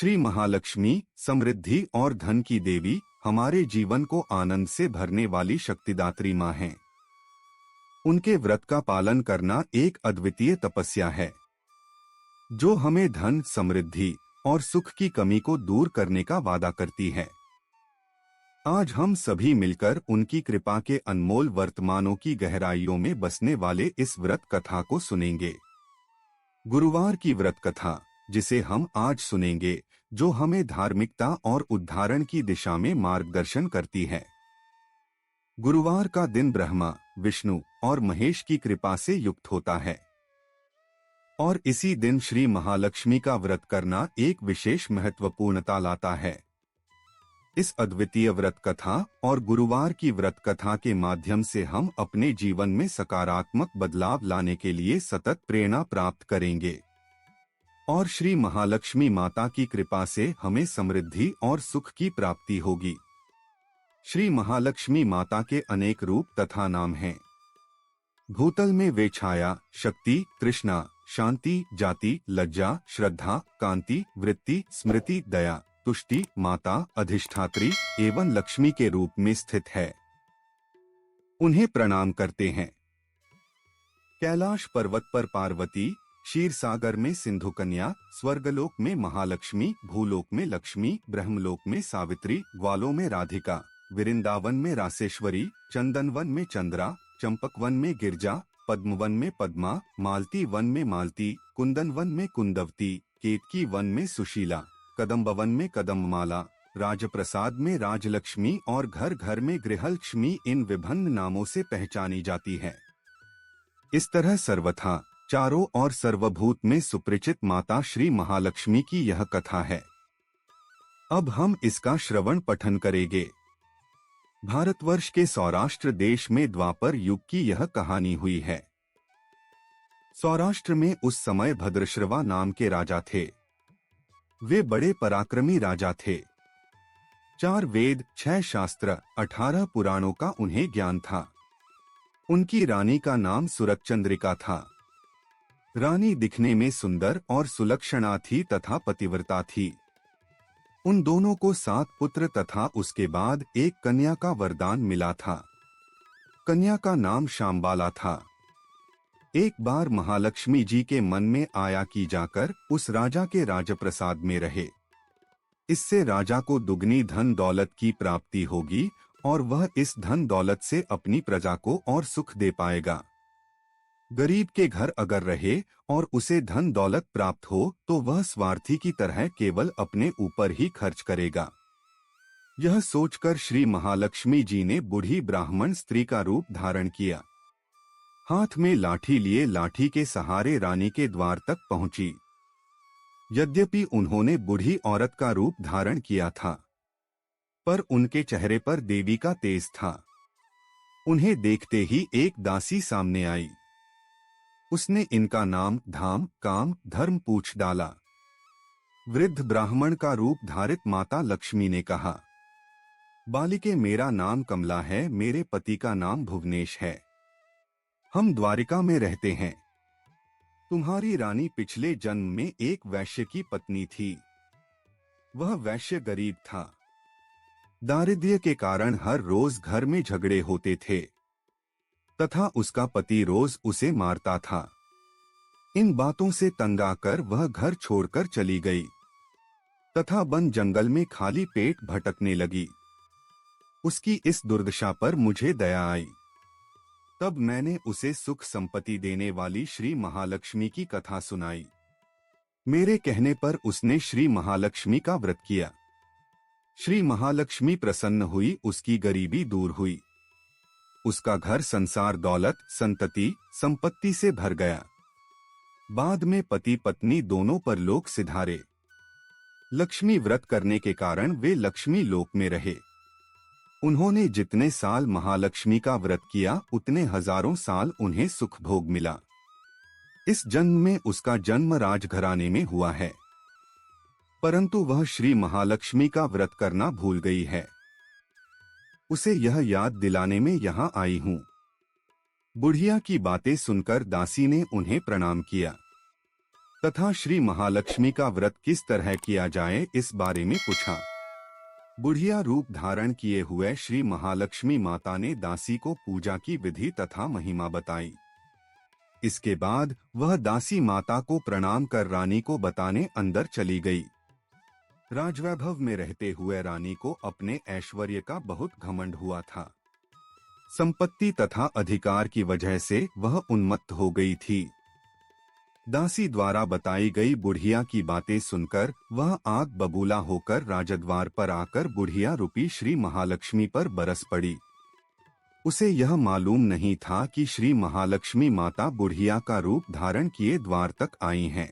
श्री महालक्ष्मी समृद्धि और धन की देवी हमारे जीवन को आनंद से भरने वाली शक्तिदात्री माँ हैं। उनके व्रत का पालन करना एक अद्वितीय तपस्या है जो हमें धन, समृद्धि और सुख की कमी को दूर करने का वादा करती है। आज हम सभी मिलकर उनकी कृपा के अनमोल वर्तमानों की गहराइयों में बसने वाले इस व्रत कथा को सुनेंगे। गुरुवार की व्रत कथा जिसे हम आज सुनेंगे, जो हमें धार्मिकता और उद्धारण की दिशा में मार्गदर्शन करती है। गुरुवार का दिन ब्रह्मा, विष्णु और महेश की कृपा से युक्त होता है और इसी दिन श्री महालक्ष्मी का व्रत करना एक विशेष महत्वपूर्णता लाता है। इस अद्वितीय व्रत कथा और गुरुवार की व्रत कथा के माध्यम से हम अपने जीवन में सकारात्मक बदलाव लाने के लिए सतत प्रेरणा प्राप्त करेंगे और श्री महालक्ष्मी माता की कृपा से हमें समृद्धि और सुख की प्राप्ति होगी। श्री महालक्ष्मी माता के अनेक रूप तथा नाम हैं। भूतल में वे छाया, शक्ति, तृष्णा, शांति, जाति, लज्जा, श्रद्धा, कांति, वृत्ति, स्मृति, दया, तुष्टि, माता, अधिष्ठात्री एवं लक्ष्मी के रूप में स्थित है। उन्हें प्रणाम करते हैं। कैलाश पर्वत पर पार्वती, क्षीर सागर में सिंधु कन्या, स्वर्गलोक में महालक्ष्मी, भूलोक में लक्ष्मी, ब्रह्मलोक में सावित्री, ग्वालों में राधिका, वृंदावन में रासेश्वरी, चंदनवन में चंद्रा, चंपकवन में गिरजा, पद्मवन में पद्मा, मालती वन में मालती, कुंदनवन में कुंदवती, केतकी वन में सुशीला, कदम्बवन में कदम्बमाला, राजप्रसाद में राजलक्ष्मी और घर घर में गृहलक्ष्मी इन विभिन्न नामों से पहचानी जाती है। इस तरह सर्वथा चारों और सर्वभूत में सुपरिचित माता श्री महालक्ष्मी की यह कथा है। अब हम इसका श्रवण पठन करेंगे। भारतवर्ष के सौराष्ट्र देश में द्वापर युग की यह कहानी हुई है। सौराष्ट्र में उस समय भद्रश्रवा नाम के राजा थे। वे बड़े पराक्रमी राजा थे। 4 वेद, 6 शास्त्र, 18 पुराणों का उन्हें ज्ञान था। उनकी रानी का नाम सुरचंद्रिका था। रानी दिखने में सुंदर और सुलक्षणा थी तथा पतिव्रता थी। उन दोनों को 7 पुत्र तथा उसके बाद एक कन्या का वरदान मिला था। कन्या का नाम शांबाला था। एक बार महालक्ष्मी जी के मन में आया कि जाकर उस राजा के राजप्रसाद में रहे। इससे राजा को दुगनी धन दौलत की प्राप्ति होगी और वह इस धन दौलत से अपनी प्रजा को और सुख दे पाएगा। गरीब के घर अगर रहे और उसे धन दौलत प्राप्त हो तो वह स्वार्थी की तरह केवल अपने ऊपर ही खर्च करेगा। यह सोचकर श्री महालक्ष्मी जी ने बूढ़ी ब्राह्मण स्त्री का रूप धारण किया। हाथ में लाठी लिए लाठी के सहारे रानी के द्वार तक पहुंची। यद्यपि उन्होंने बूढ़ी औरत का रूप धारण किया था, पर उनके चेहरे पर देवी का तेज था। उन्हें देखते ही एक दासी सामने आई। उसने इनका नाम, धाम, काम, धर्म पूछ डाला। वृद्ध ब्राह्मण का रूप धारित माता लक्ष्मी ने कहा, बालिके, मेरा नाम कमला है, मेरे पति का नाम भुवनेश है। हम द्वारिका में रहते हैं। तुम्हारी रानी पिछले जन्म में एक वैश्य की पत्नी थी। वह वैश्य गरीब था। दारिद्र्य के कारण हर रोज घर में झगड़े होते थे तथा उसका पति रोज उसे मारता था। इन बातों से तंग आकर वह घर छोड़कर चली गई तथा वन जंगल में खाली पेट भटकने लगी। उसकी इस दुर्दशा पर मुझे दया आई। तब मैंने उसे सुख संपत्ति देने वाली श्री महालक्ष्मी की कथा सुनाई। मेरे कहने पर उसने श्री महालक्ष्मी का व्रत किया। श्री महालक्ष्मी प्रसन्न हुई, उसकी गरीबी दूर हुई। उसका घर संसार, दौलत, संतति, संपत्ति से भर गया। बाद में पति पत्नी दोनों पर लोक सिधारे। लक्ष्मी व्रत करने के कारण वे लक्ष्मी लोक में रहे। उन्होंने जितने साल महालक्ष्मी का व्रत किया उतने हजारों साल उन्हें सुख भोग मिला। इस जन्म में उसका जन्म राजघराने में हुआ है, परंतु वह श्री महालक्ष्मी का व्रत करना भूल गई है। उसे यह याद दिलाने में यहाँ आई हूँ। बुढ़िया की बातें सुनकर दासी ने उन्हें प्रणाम किया। तथा श्री महालक्ष्मी का व्रत किस तरह किया जाए इस बारे में पूछा। बुढ़िया रूप धारण किए हुए श्री महालक्ष्मी माता ने दासी को पूजा की विधि तथा महिमा बताई। इसके बाद वह दासी माता को प्रणाम कर रानी को बताने अंदर चली गई। राजवैभव में रहते हुए रानी को अपने ऐश्वर्य का बहुत घमंड हुआ था। संपत्ति तथा अधिकार की वजह से वह उन्मत्त हो गई थी। दासी द्वारा बताई गई बुढ़िया की बातें सुनकर वह आग बबूला होकर राजद्वार पर आकर बुढ़िया रूपी श्री महालक्ष्मी पर बरस पड़ी। उसे यह मालूम नहीं था कि श्री महालक्ष्मी माता बुढ़िया का रूप धारण किए द्वार तक आई हैं।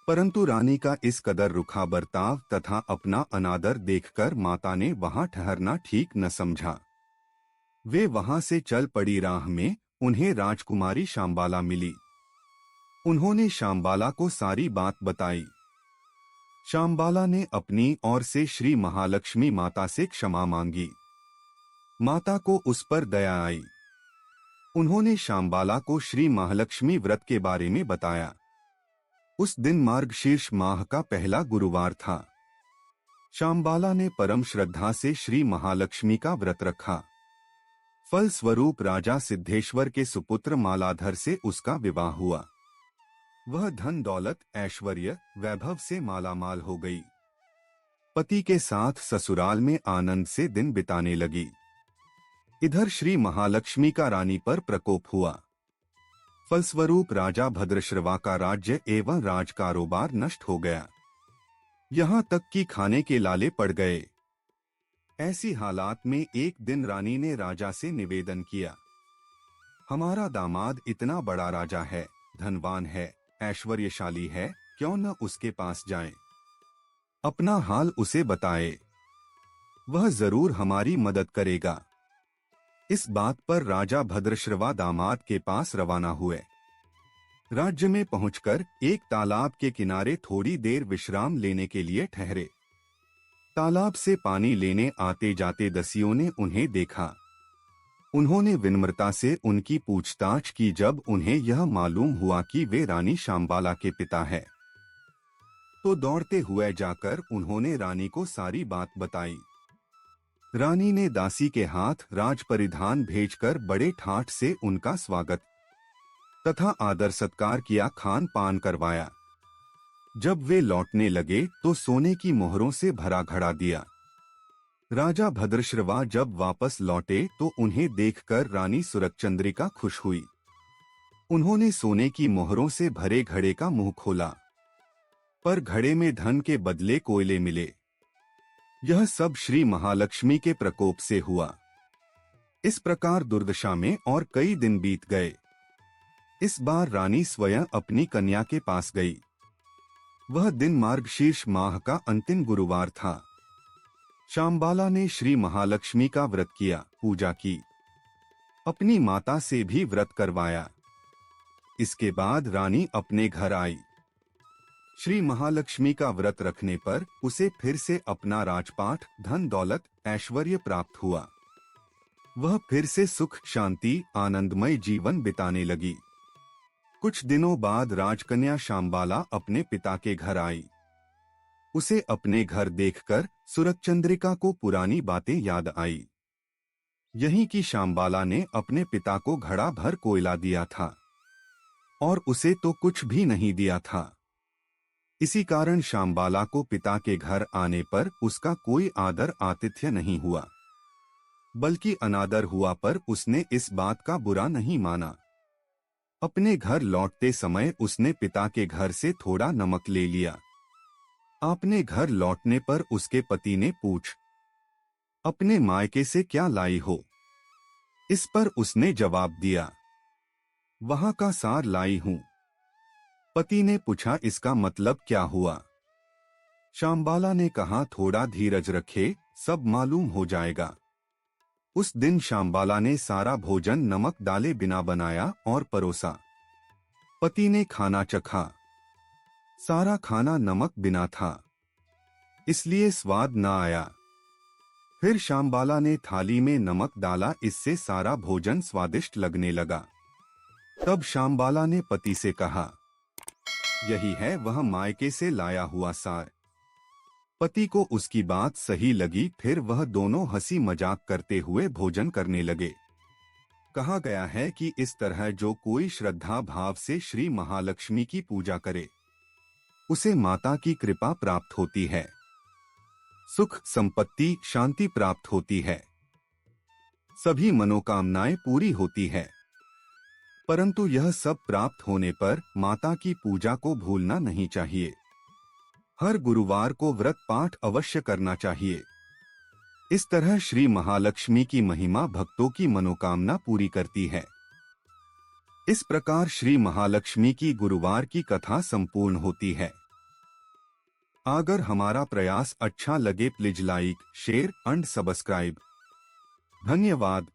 परंतु रानी का इस कदर रुखा बर्ताव तथा अपना अनादर देखकर माता ने वहां ठहरना ठीक न समझा। वे वहां से चल पड़ी। राह में उन्हें राजकुमारी शांबाला मिली। उन्होंने शांबाला को सारी बात बताई। शांबाला ने अपनी ओर से श्री महालक्ष्मी माता से क्षमा मांगी। माता को उस पर दया आई। उन्होंने शांबाला को श्री महालक्ष्मी व्रत के बारे में बताया। उस दिन मार्गशीर्ष माह का पहला गुरुवार था। शांबाला ने परम श्रद्धा से श्री महालक्ष्मी का व्रत रखा। फल स्वरूप राजा सिद्धेश्वर के सुपुत्र मालाधर से उसका विवाह हुआ। वह धन दौलत ऐश्वर्य वैभव से मालामाल हो गई। पति के साथ ससुराल में आनंद से दिन बिताने लगी। इधर श्री महालक्ष्मी का रानी पर प्रकोप हुआ। फलस्वरूप राजा भद्रश्रवा का राज्य एवं राज कारोबार नष्ट हो गया। यहाँ तक कि खाने के लाले पड़ गए। ऐसी हालात में एक दिन रानी ने राजा से निवेदन किया, हमारा दामाद इतना बड़ा राजा है, धनवान है, ऐश्वर्यशाली है, क्यों न उसके पास जाएं? अपना हाल उसे बताए, वह जरूर हमारी मदद करेगा। इस बात पर राजा भद्रश्रवा दामाद के पास रवाना हुए। राज्य में पहुंचकर एक तालाब के किनारे थोड़ी देर विश्राम लेने के लिए ठहरे। तालाब से पानी लेने आते जाते दसियों ने उन्हें देखा। उन्होंने विनम्रता से उनकी पूछताछ की। जब उन्हें यह मालूम हुआ कि वे रानी शांबाला के पिता हैं, तो दौड़ते हुए जाकर उन्होंने रानी को सारी बात बताई। रानी ने दासी के हाथ राज परिधान भेजकर बड़े ठाठ से उनका स्वागत तथा आदर सत्कार किया, खान पान करवाया। जब वे लौटने लगे तो सोने की मोहरों से भरा घड़ा दिया। राजा भद्रश्रवा जब वापस लौटे तो उन्हें देखकर रानी सुरकचंद्रिका खुश हुई। उन्होंने सोने की मोहरों से भरे घड़े का मुंह खोला, पर घड़े में धन के बदले कोयले मिले। यह सब श्री महालक्ष्मी के प्रकोप से हुआ। इस प्रकार दुर्दशा में और कई दिन बीत गए। इस बार रानी स्वयं अपनी कन्या के पास गई। वह दिन मार्गशीर्ष माह का अंतिम गुरुवार था। शांबाला ने श्री महालक्ष्मी का व्रत किया, पूजा की, अपनी माता से भी व्रत करवाया। इसके बाद रानी अपने घर आई। श्री महालक्ष्मी का व्रत रखने पर उसे फिर से अपना राजपाट, धन दौलत, ऐश्वर्य प्राप्त हुआ। वह फिर से सुख शांति आनंदमय जीवन बिताने लगी। कुछ दिनों बाद राजकन्या शांबाला अपने पिता के घर आई। उसे अपने घर देखकर सुरकचंद्रिका को पुरानी बातें याद आई। यही कि शांबाला ने अपने पिता को घड़ा भर कोयला दिया था और उसे तो कुछ भी नहीं दिया था। इसी कारण शांबाला को पिता के घर आने पर उसका कोई आदर आतिथ्य नहीं हुआ, बल्कि अनादर हुआ। पर उसने इस बात का बुरा नहीं माना। अपने घर लौटते समय उसने पिता के घर से थोड़ा नमक ले लिया। अपने घर लौटने पर उसके पति ने पूछ, अपने मायके से क्या लाई हो? इस पर उसने जवाब दिया, वहां का सार लाई हूं। पति ने पूछा, इसका मतलब क्या हुआ? शांबाला ने कहा, थोड़ा धीरज रखे, सब मालूम हो जाएगा। उस दिन शांबाला ने सारा भोजन नमक डाले बिना बनाया और परोसा। पति ने खाना चखा। सारा खाना नमक बिना था, इसलिए स्वाद न आया। फिर शांबाला ने थाली में नमक डाला, इससे सारा भोजन स्वादिष्ट लगने लगा। तब शांबाला ने पति से कहा, यही है वह मायके से लाया हुआ सार। पति को उसकी बात सही लगी, फिर वह दोनों हंसी मजाक करते हुए भोजन करने लगे। कहा गया है कि इस तरह जो कोई श्रद्धा भाव से श्री महालक्ष्मी की पूजा करे, उसे माता की कृपा प्राप्त होती है, सुख संपत्ति शांति प्राप्त होती है, सभी मनोकामनाएं पूरी होती है। परंतु यह सब प्राप्त होने पर माता की पूजा को भूलना नहीं चाहिए। हर गुरुवार को व्रत पाठ अवश्य करना चाहिए। इस तरह श्री महालक्ष्मी की महिमा भक्तों की मनोकामना पूरी करती है। इस प्रकार श्री महालक्ष्मी की गुरुवार की कथा संपूर्ण होती है। अगर हमारा प्रयास अच्छा लगे please like share and subscribe. धन्यवाद।